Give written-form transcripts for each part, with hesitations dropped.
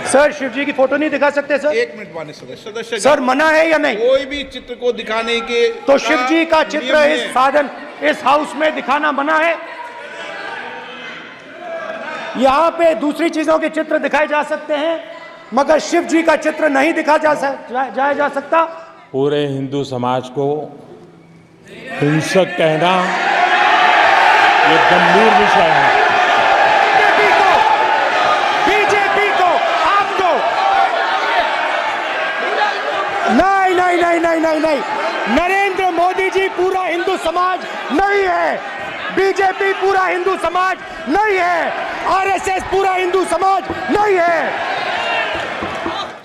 Sir Shiv जी की photo नहीं दिखा सकते सर? एक मिनट माननीय सदस्य, सर मना है या नहीं? कोई भी चित्र को दिखाने के तो शिव जी का चित्र इस साधन इस हाउस में दिखाना मना है। यहाँ पे दूसरी चीजों के चित्र दिखाए जा सकते हैं मगर शिव जी का चित्र नहीं दिखा जा सकता। पूरे हिंदू समाज को हिंसक कहना ये गंभीर विषय है। बीजेपी को आपको नहीं, नरेंद्र मोदी जी पूरा हिंदू समाज नहीं है, बीजेपी पूरा हिंदू समाज नहीं है, आरएसएस पूरा हिंदू समाज नहीं है।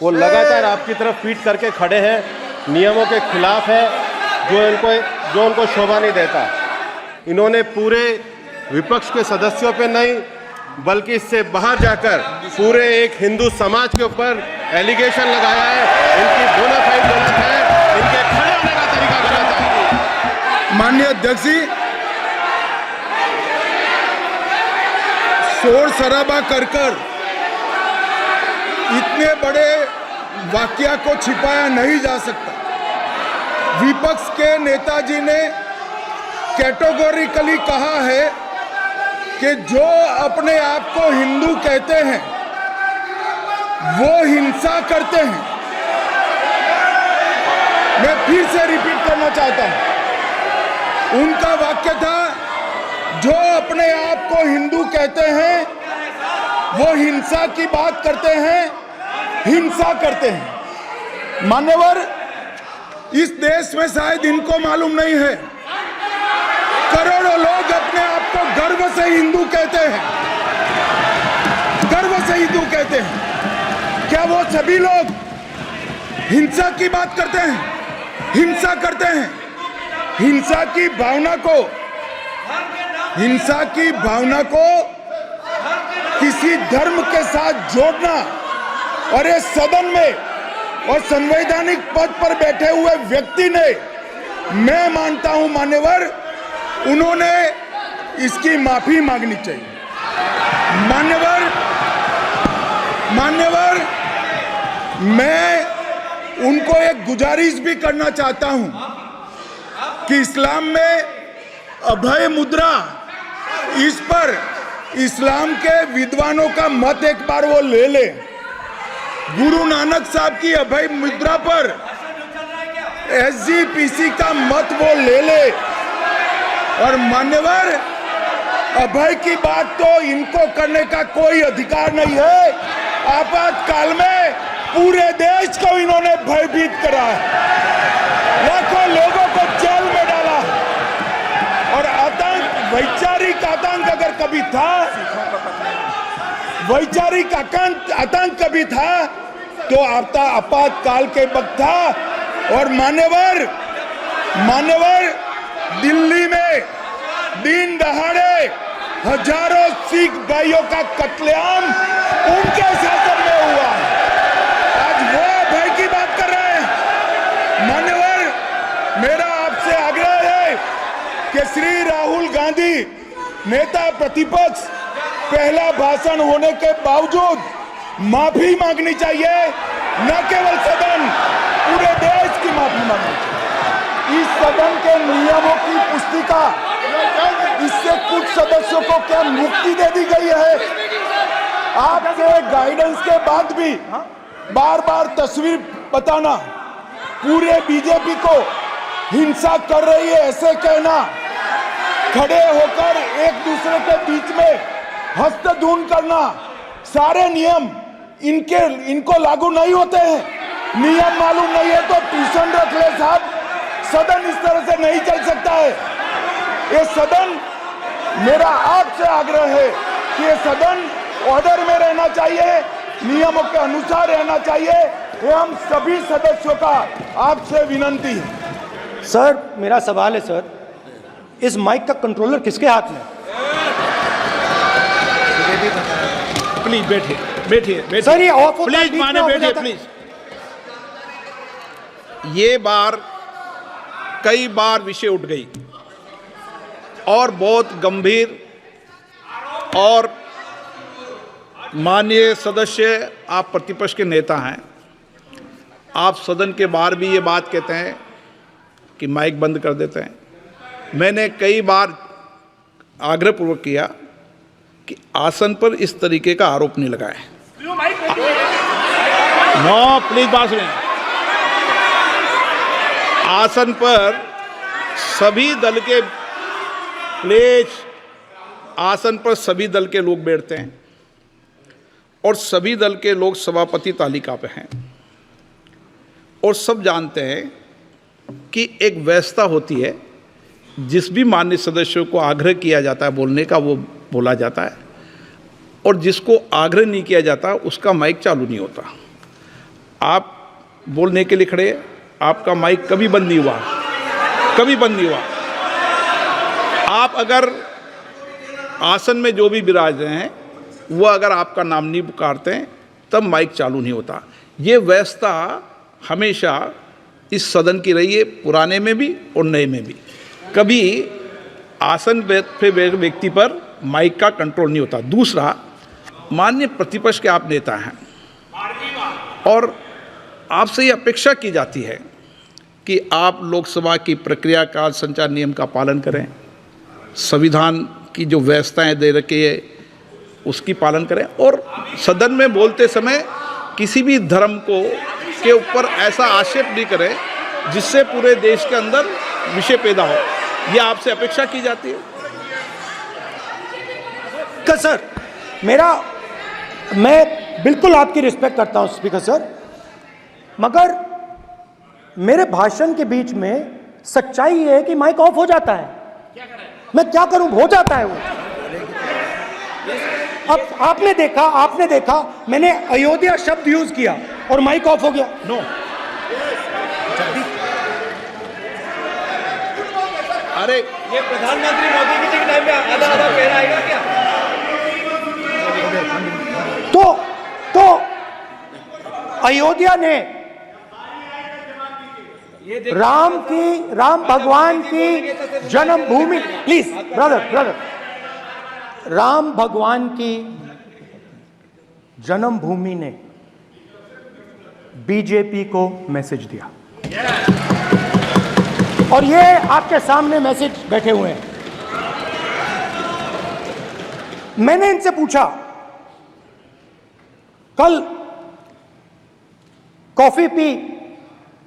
वो लगातार आपकी तरफ पीट करके खड़े हैं, नियमों के खिलाफ है, जो उनको शोभा नहीं देता। इन्होंने पूरे विपक्ष के सदस्यों पे नहीं बल्कि इससे बाहर जाकर पूरे एक हिंदू समाज के ऊपर एलिगेशन लगाया है। इनकी बोनाफाइड गलत है, इनके खड़े होने का तरीका गलत है। माननीय अध्यक्ष जी, शोर शराबा कर इतने बड़े वाकया को छिपाया नहीं जा सकता। विपक्ष के नेताजी ने कैटेगोरिकली कहा है कि जो अपने आप को हिंदू कहते हैं वो हिंसा करते हैं। मैं फिर से रिपीट करना चाहता हूं, उनका वाक्य था जो अपने आप को हिंदू कहते हैं वो हिंसा की बात करते हैं, हिंसा करते हैं। मान्यवर, इस देश में शायद इनको मालूम नहीं है, करोड़ों लोग अपने आप को गर्व से हिंदू कहते हैं, गर्व से हिंदू कहते हैं। क्या वो सभी लोग हिंसा की बात करते हैं, हिंसा करते हैं? हिंसा की भावना को किसी धर्म के साथ जोड़ना और इस सदन में और संवैधानिक पद पर बैठे हुए व्यक्ति ने, मैं मानता हूं मान्यवर, उन्होंने इसकी माफी मांगनी चाहिए। मान्यवर, मैं उनको एक गुजारिश भी करना चाहता हूं कि इस्लाम में अभय मुद्रा, इस पर इस्लाम के विद्वानों का मत एक बार वो ले ले। गुरु नानक साहब की अभय मुद्रा पर एसजीपीसी का मत वो ले ले। और मान्यवर, अभय की बात तो इनको करने का कोई अधिकार नहीं है। आपातकाल में पूरे देश को इन्होंने भयभीत करा है, लाखों लोगों को जेल में डाला और आतंक, वैचारिक आतंक अगर कभी था, वैचारिक आतंक कभी था तो आपातकाल के वक्त था। और मान्यवर, दिल्ली में दिन दहाड़े हजारों सिख भाइयों का कत्लेआम उनके शासन में हुआ। आज वो भय की बात कर रहे हैं। मान्यवर, मेरा आपसे आग्रह है कि श्री राहुल गांधी, नेता प्रतिपक्ष, पहला भाषण होने के बावजूद माफी मांगनी चाहिए, न केवल सदन, पूरे देश की माफी मांगनी चाहिए। इस सदन के नियमों की पुस्तिका, इससे कुछ सदस्यों को क्या मुक्ति दे दी गई है? आपके गाइडेंस के बाद भी बार बार तस्वीर बताना, पूरे बीजेपी को हिंसा कर रही है ऐसे कहना, खड़े होकर एक दूसरे के बीच में हस्तधून करना, सारे नियम इनको लागू नहीं होते हैं। नियम मालूम नहीं है तो ट्यूशन रख ले साहब, सदन इस तरह से नहीं चल सकता है। ये सदन, मेरा आपसे आग्रह है कि ये सदन ऑर्डर में रहना चाहिए, नियमों के अनुसार रहना चाहिए। ये हम सभी सदस्यों का आपसे विनंती है। सर मेरा सवाल है सर, इस माइक का कंट्रोलर किसके हाथ में? प्लीज बैठिए सर, ये ऑफ होता है, प्लीज माने बैठिए प्लीज। ये बार कई बार विषय उठ गई और बहुत गंभीर और माननीय सदस्य, आप प्रतिपक्ष के नेता हैं। आप सदन के बाहर भी ये बात कहते हैं कि माइक बंद कर देते हैं। मैंने कई बार आग्रहपूर्वक किया कि आसन पर इस तरीके का आरोप नहीं लगाएं। नो, प्लीज बात सुनिए। आसन पर सभी दल के प्लीज, आसन पर सभी दल के लोग बैठते हैं और सभी दल के लोग सभापति तालिका पे हैं और सब जानते हैं कि एक व्यवस्था होती है, जिस भी माननीय सदस्यों को आग्रह किया जाता है बोलने का वो बोला जाता है और जिसको आग्रह नहीं किया जाता उसका माइक चालू नहीं होता। आप बोलने के लिए खड़े, आपका माइक कभी बंद नहीं हुआ, कभी बंद नहीं हुआ। आप अगर आसन में जो भी विराज रहे हैं वो अगर आपका नाम नहीं पुकारते हैं तब माइक चालू नहीं होता। ये व्यवस्था हमेशा इस सदन की रही है, पुराने में भी और नए में भी। कभी आसन पे व्यक्ति पर माइक का कंट्रोल नहीं होता। दूसरा, माननीय प्रतिपक्ष के आप नेता हैं और आपसे ये अपेक्षा की जाती है कि आप लोकसभा की प्रक्रिया काल संचार नियम का पालन करें, संविधान की जो व्यवस्थाएं दे रखी है उसकी पालन करें और सदन में बोलते समय किसी भी धर्म को के ऊपर ऐसा आक्षेप नहीं करें जिससे पूरे देश के अंदर विषय पैदा हो। ये आपसे अपेक्षा की जाती है। सर, मैं बिल्कुल आपकी रिस्पेक्ट करता हूं स्पीकर सर, मगर मेरे भाषण के बीच में सच्चाई ये है कि माइक ऑफ हो जाता है। मैं क्या करूं, हो जाता है वो। अब आपने देखा मैंने अयोध्या शब्द यूज किया और माइक ऑफ हो गया। नो, अरे ये प्रधानमंत्री मोदी जी के टाइम में आधा आधा पैरा आएगा क्या? तो अयोध्या ने राम भगवान की जन्मभूमि, प्लीज ब्रदर, राम भगवान की जन्मभूमि ने बीजेपी को मैसेज दिया और ये आपके सामने मैसेज बैठे हुए हैं। मैंने इनसे पूछा, कल कॉफी पी,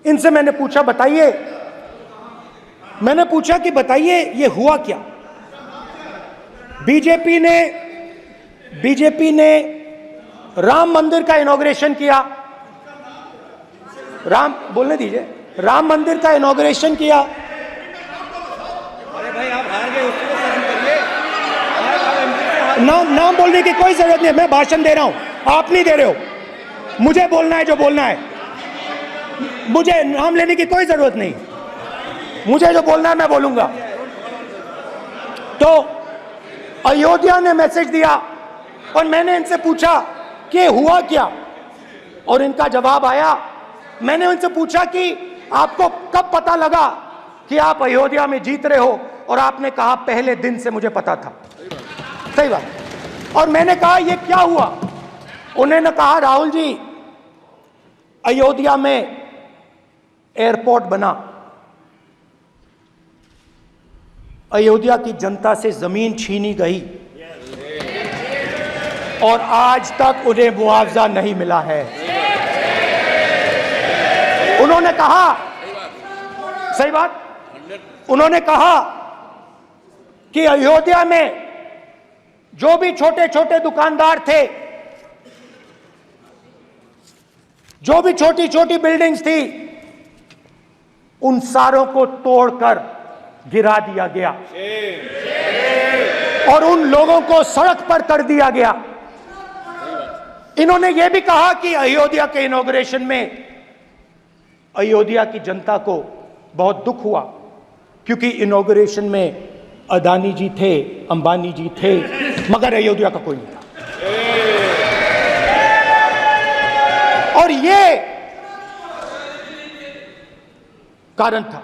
इनसे मैंने पूछा कि बताइए ये हुआ क्या। बीजेपी ने राम मंदिर का इनॉग्रेशन किया, बोलने दीजिए, राम मंदिर का इनॉग्रेशन किया। अरे भाई आप हार गए, उसको तो सहन करिए। नाम बोलने की कोई जरूरत नहीं है, मैं भाषण दे रहा हूं, आप नहीं दे रहे हो। मुझे बोलना है जो बोलना है, मुझे नाम लेने की कोई जरूरत नहीं। मुझे जो बोलना है मैं बोलूंगा। तो अयोध्या ने मैसेज दिया और मैंने इनसे पूछा कि हुआ क्या, और इनका जवाब आया। मैंने उनसे पूछा कि आपको कब पता लगा कि आप अयोध्या में जीत रहे हो, और आपने कहा पहले दिन से मुझे पता था। सही बात। और मैंने कहा ये क्या हुआ। उन्होंने कहा राहुल जी, अयोध्या में एयरपोर्ट बना, अयोध्या की जनता से जमीन छीनी गई और आज तक उन्हें मुआवजा नहीं मिला है। उन्होंने कहा, सही बात, उन्होंने कहा कि अयोध्या में जो भी छोटे छोटे दुकानदार थे, जो भी छोटी छोटी बिल्डिंग्स थी, उन सारों को तोड़कर गिरा दिया गया और उन लोगों को सड़क पर कर दिया गया। इन्होंने यह भी कहा कि अयोध्या के इनॉग्रेशन में अयोध्या की जनता को बहुत दुख हुआ, क्योंकि इनॉग्रेशन में अदानी जी थे, अंबानी जी थे, मगर अयोध्या का कोई नहीं था। और ये कारण था।